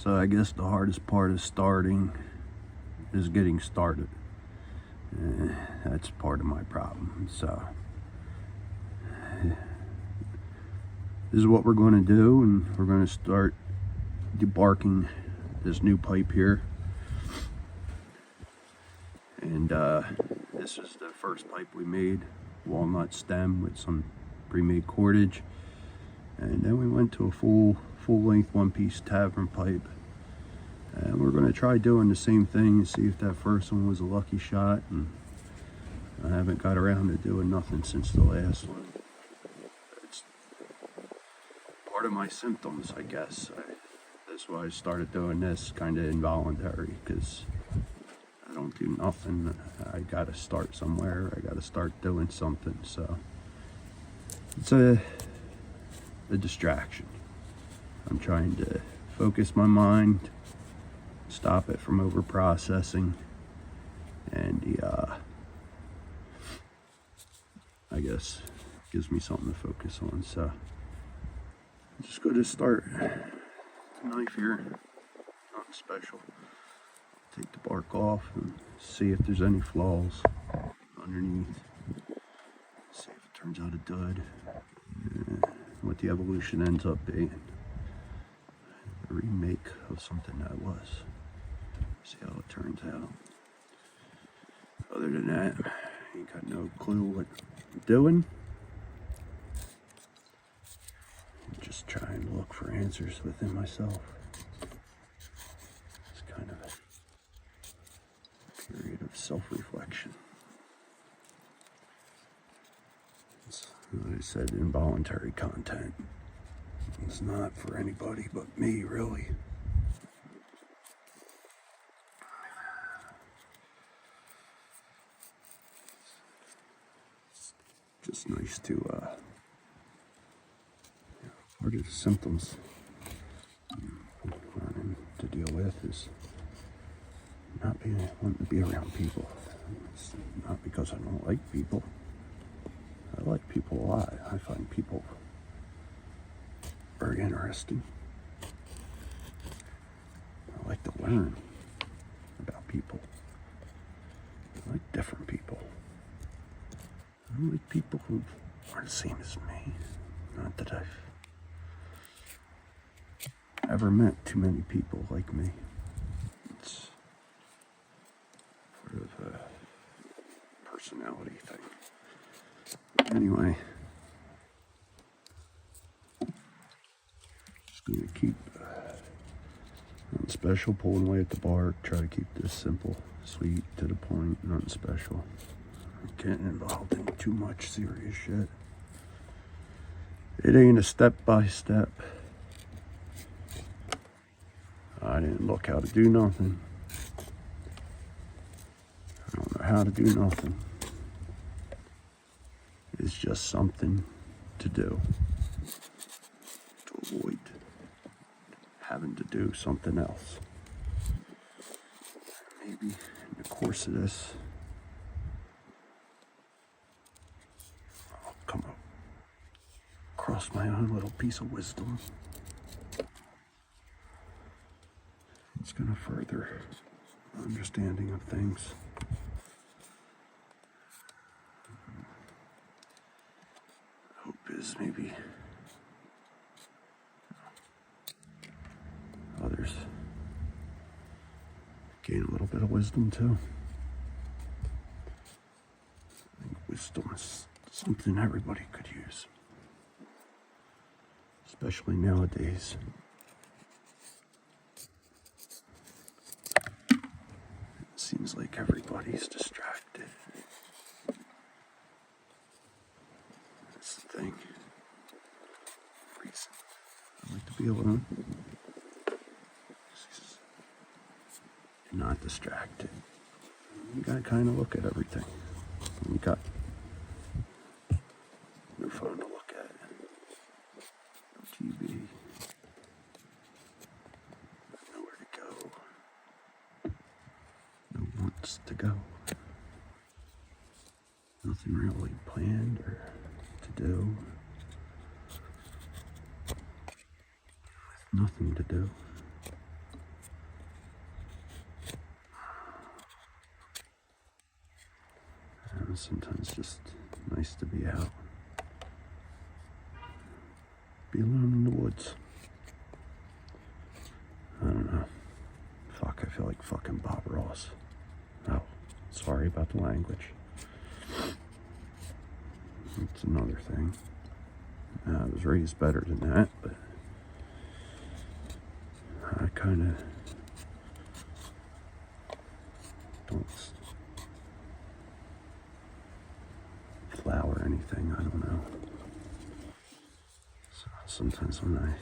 So I guess the hardest part of starting is getting started. That's part of my problem. So this is what we're going to do, and we're going to start debarking this new pipe here. And this is the first pipe we made, walnut stem with some pre-made cordage. And then we went to a full length one-piece tavern pipe. And we're going to try doing the same thing and see if that first one was a lucky shot. And I haven't got around to doing nothing since the last one. It's part of my symptoms, I guess. That's why I started doing this kind of involuntary, because I don't do nothing. I got to start somewhere. I got to start doing something. So it's a distraction. I'm trying to focus my mind, stop it from over processing, and I guess gives me something to focus on. So I'm just going to start the knife here, nothing special. Take the bark off and see if there's any flaws underneath. See if it turns out a dud. What the evolution ends up being. A remake of something that was. See how it turns out. Other than that, ain't got no clue what I'm doing. Just trying to look for answers within myself. It's kind of a period of self-reflection. Like I said, involuntary content. It's not for anybody but me, really. It's just nice to, part of the symptoms I'm learning to deal with is not wanting to be around people. It's not because I don't like people. I like people a lot. I find people very interesting. I like to learn about people. I like different people. I don't like people who aren't the same as me. Not that I've ever met too many people like me. It's sort of a personality thing. Anyway, just gonna keep nothing special, pulling away at the bark. Try to keep this simple, sweet, to the point, nothing special. I'm getting involved in too much serious shit. It ain't a step-by-step. I didn't look how to do nothing. I don't know how to do nothing. It's just something to do, to avoid having to do something else. Maybe in the course of this, I'll come across my own little piece of wisdom. It's going to further my understanding of things. Is maybe others gain a little bit of wisdom too. I think wisdom is something everybody could use, especially nowadays. It seems like everybody's distracted. That's the thing. I like to be alone. You're not distracted. You gotta kind of look at everything. You got no phone to look at, no TV, nowhere to go, no wants to go. Nothing really planned or to do. Nothing to do. sometimes it's just nice to be out. Be alone in the woods. I don't know. Fuck, I feel like fucking Bob Ross. Oh, sorry about the language. It's another thing. I was raised better than that, but I kind of don't flower anything. I don't know. So sometimes when I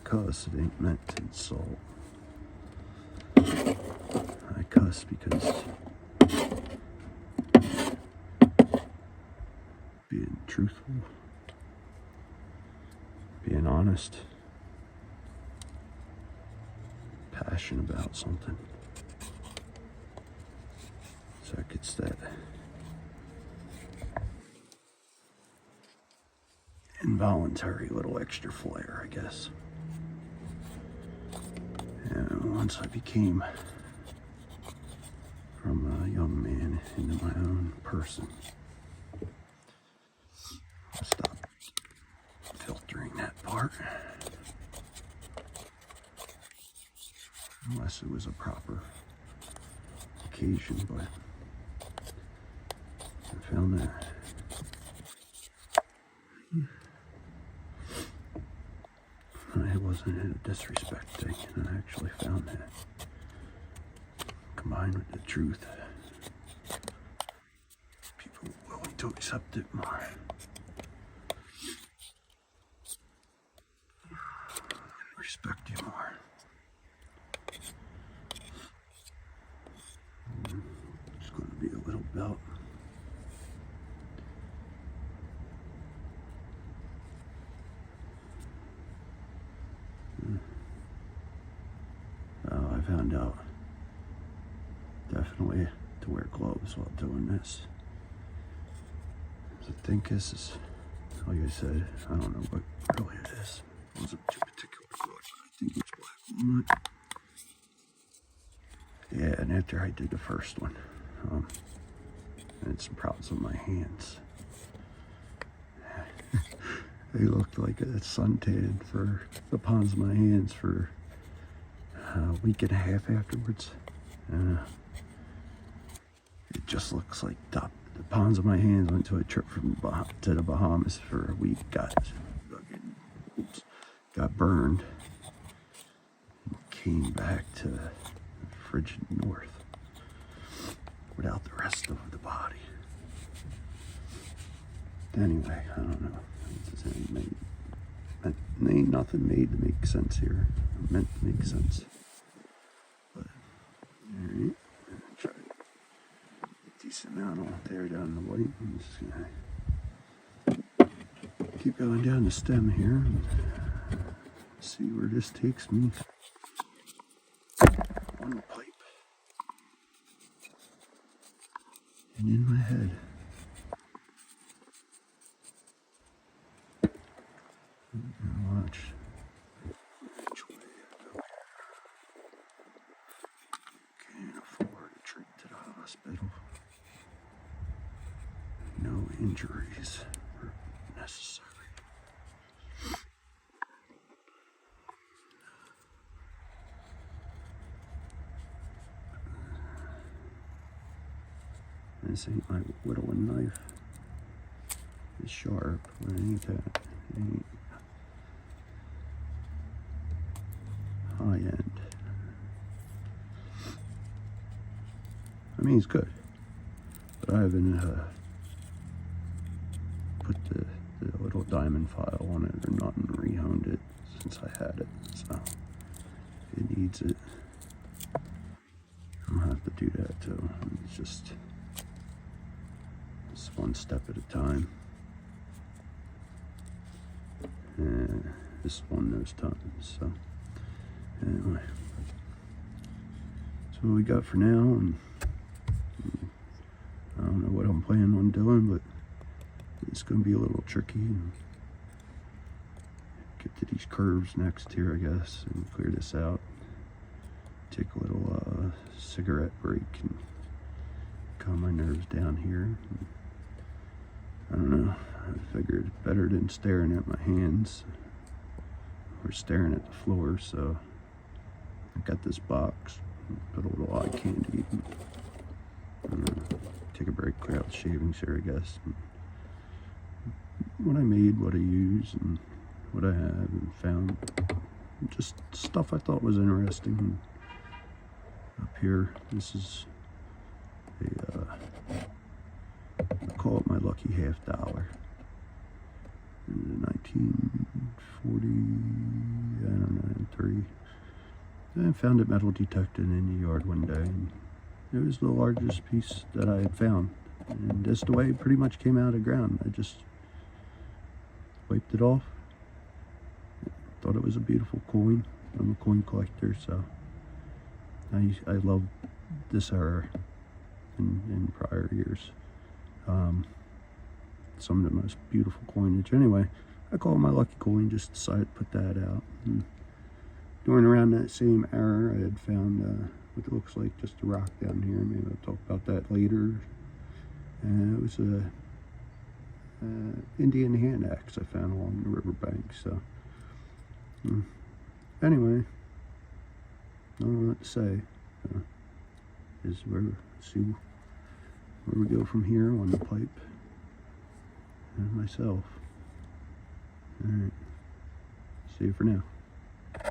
cuss, it ain't meant to insult. I cuss because being truthful, being honest, passionate about something. So it gets that involuntary little extra flair, I guess. And once I became from a young man into my own person, I stopped filtering that part. Unless it was a proper occasion, but I found that I wasn't in a disrespect thing, and I actually found that combined with the truth, people were willing to accept it more. And respect you more. It's going to be a little belt. I found out definitely to wear gloves while doing this. I think this is, like I said, I don't know what really it is. It wasn't too particular color, but I think it's black walnut. Yeah, and after I did the first one, I had some problems with my hands. They looked like a suntan for the palms of my hands for a week and a half afterwards. It just looks like the palms of my hands went to a trip to the Bahamas for a week, got burned, and came back to the frigid north without the rest of the body. Anyway, I don't know. Ain't nothing made to make sense here. Meant to make sense. But, alright. Try a decent amount on there down the white. I'm just gonna keep going down the stem here and see where this takes me. One pipe. And in my head. Watch which way I go here. Can't afford a trip to the hospital. No injuries are necessary. This ain't my whittling knife. It's sharp, but it ain't that. It ain't high end. I mean, it's good, but I haven't put the little diamond file on it or nothing, rehoned it since I had it, so it needs it. I'm gonna have to do that too. It's just one step at a time. And this one those times. So anyway, that's what we got for now, and I don't know what I'm planning on doing, but it's going to be a little tricky. And get to these curves next here, I guess, and clear this out. Take a little cigarette break and calm my nerves down here. And I don't know. I figured better than staring at my hands or staring at the floor, so I got this box. Put a little eye candy. Take a break, clear out the shavings here, I guess. And what I made, what I use, and what I have and found. Just stuff I thought was interesting. And up here, this is a, I call it my lucky $50. In 1940, I don't know, 3. I found it metal detected in the yard one day, and it was the largest piece that I had found. And just the way it pretty much came out of the ground. I just wiped it off. Thought it was a beautiful coin. I'm a coin collector, so I love this era in prior years. Some of the most beautiful coinage. Anyway, I call it my lucky coin. Just decided to put that out. And during around that same era, I had found what it looks like just a rock down here. Maybe I'll talk about that later. It was a Indian hand axe I found along the riverbank. So anyway, I don't know what to say. Is where see where we go from here on the pipe and myself. All right, see you for now.